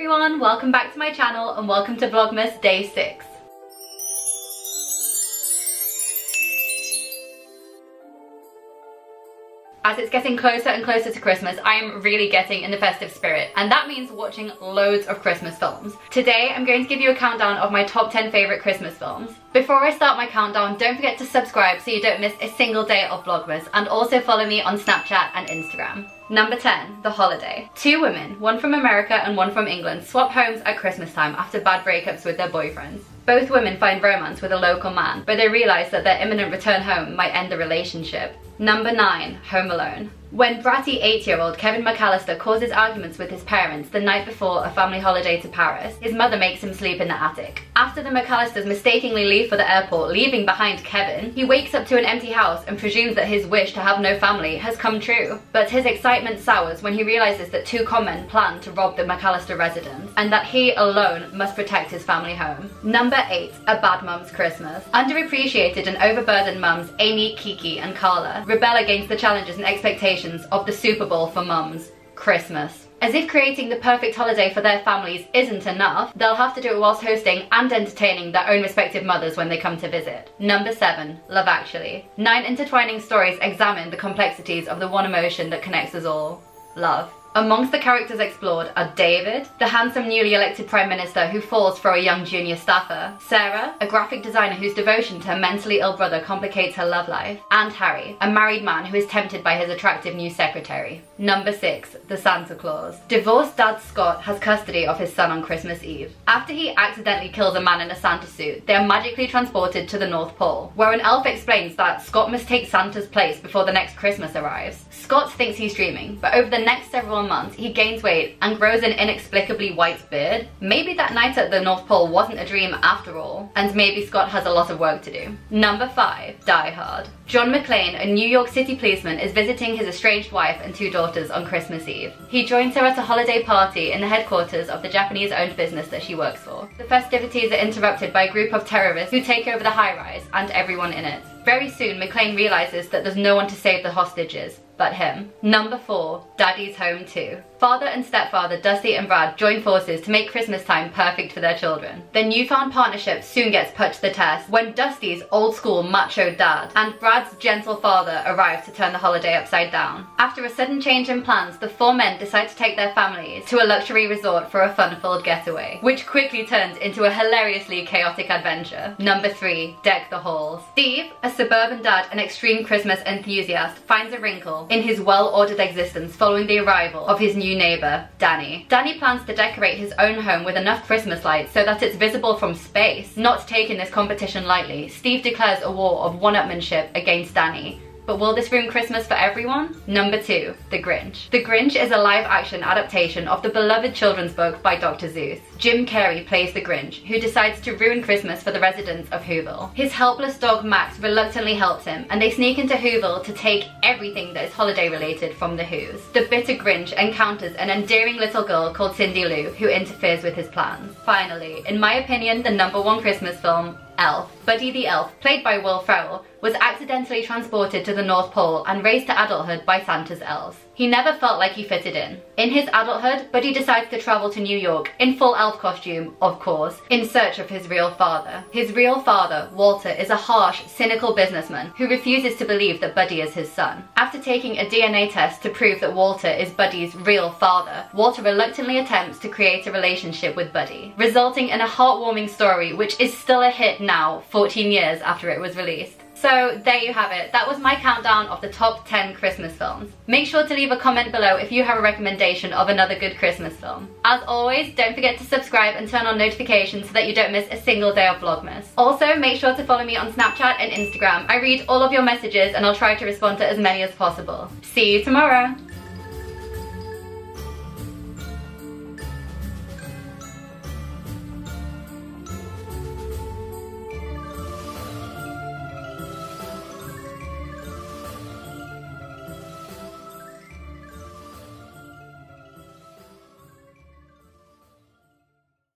everyone, welcome back to my channel and welcome to Vlogmas Day 6. As it's getting closer and closer to Christmas, I am really getting in the festive spirit, and that means watching loads of Christmas films. Today, I'm going to give you a countdown of my top 10 favourite Christmas films. Before I start my countdown, don't forget to subscribe so you don't miss a single day of Vlogmas, and also follow me on Snapchat and Instagram. Number 10, The Holiday. Two women, one from America and one from England, swap homes at Christmas time after bad breakups with their boyfriends. Both women find romance with a local man, but they realise that their imminent return home might end the relationship. Number 9, Home Alone. When bratty 8-year-old Kevin McAllister causes arguments with his parents the night before a family holiday to Paris, his mother makes him sleep in the attic. After the McAllisters mistakenly leave for the airport, leaving behind Kevin, he wakes up to an empty house and presumes that his wish to have no family has come true. But his excitement sours when he realises that two conmen plan to rob the McAllister residence, and that he alone must protect his family home. Number 8, A Bad Mum's Christmas. Underappreciated and overburdened mums Amy, Kiki and Carla rebel against the challenges and expectations of the Super Bowl for mums, Christmas. As if creating the perfect holiday for their families isn't enough, they'll have to do it whilst hosting and entertaining their own respective mothers when they come to visit. Number 7, Love Actually. 9 intertwining stories examine the complexities of the one emotion that connects us all, love. Amongst the characters explored are David, the handsome newly elected Prime Minister who falls for a young junior staffer, Sarah, a graphic designer whose devotion to her mentally ill brother complicates her love life, and Harry, a married man who is tempted by his attractive new secretary. Number 6, The Santa Claus. Divorced dad Scott has custody of his son on Christmas Eve. After he accidentally kills a man in a Santa suit, they are magically transported to the North Pole, where an elf explains that Scott must take Santa's place before the next Christmas arrives. Scott thinks he's dreaming, but over the next several months, he gains weight and grows an inexplicably white beard. Maybe that night at the North Pole wasn't a dream after all, and maybe Scott has a lot of work to do. Number 5, Die Hard. John McClane, a New York City policeman, is visiting his estranged wife and 2 daughters on Christmas Eve. He joins her at a holiday party in the headquarters of the Japanese-owned business that she works for. The festivities are interrupted by a group of terrorists who take over the high-rise and everyone in it. Very soon, McClane realises that there's no one to save the hostages but him. Number 4, Daddy's Home 2. Father and stepfather Dusty and Brad join forces to make Christmas time perfect for their children. Their newfound partnership soon gets put to the test when Dusty's old-school macho dad and Brad's gentle father arrive to turn the holiday upside down. After a sudden change in plans, the 4 men decide to take their families to a luxury resort for a fun-filled getaway, which quickly turns into a hilariously chaotic adventure. Number 3, Deck the Halls. Steve, a suburban dad and extreme Christmas enthusiast, finds a wrinkle in his well-ordered existence following the arrival of his new neighbour, Danny. Danny plans to decorate his own home with enough Christmas lights so that it's visible from space. Not taking this competition lightly, Steve declares a war of one-upmanship against Danny. But will this ruin Christmas for everyone? Number 2, The Grinch. The Grinch is a live-action adaptation of the beloved children's book by Dr. Seuss. Jim Carrey plays the Grinch, who decides to ruin Christmas for the residents of Whoville. His helpless dog Max reluctantly helps him, and they sneak into Whoville to take everything that is holiday-related from the Whos. The bitter Grinch encounters an endearing little girl called Cindy Lou, who interferes with his plans. Finally, in my opinion, the number 1 Christmas film, Elf. Buddy the Elf, played by Will Ferrell, was accidentally transported to the North Pole and raised to adulthood by Santa's elves. He never felt like he fitted in. In his adulthood, Buddy decides to travel to New York, in full elf costume, of course, in search of his real father. His real father, Walter, is a harsh, cynical businessman who refuses to believe that Buddy is his son. After taking a DNA test to prove that Walter is Buddy's real father, Walter reluctantly attempts to create a relationship with Buddy, resulting in a heartwarming story which is still a hit now, 14 years after it was released. So there you have it. That was my countdown of the top 10 Christmas films. Make sure to leave a comment below if you have a recommendation of another good Christmas film. As always, don't forget to subscribe and turn on notifications so that you don't miss a single day of Vlogmas. Also, make sure to follow me on Snapchat and Instagram. I read all of your messages and I'll try to respond to as many as possible. See you tomorrow!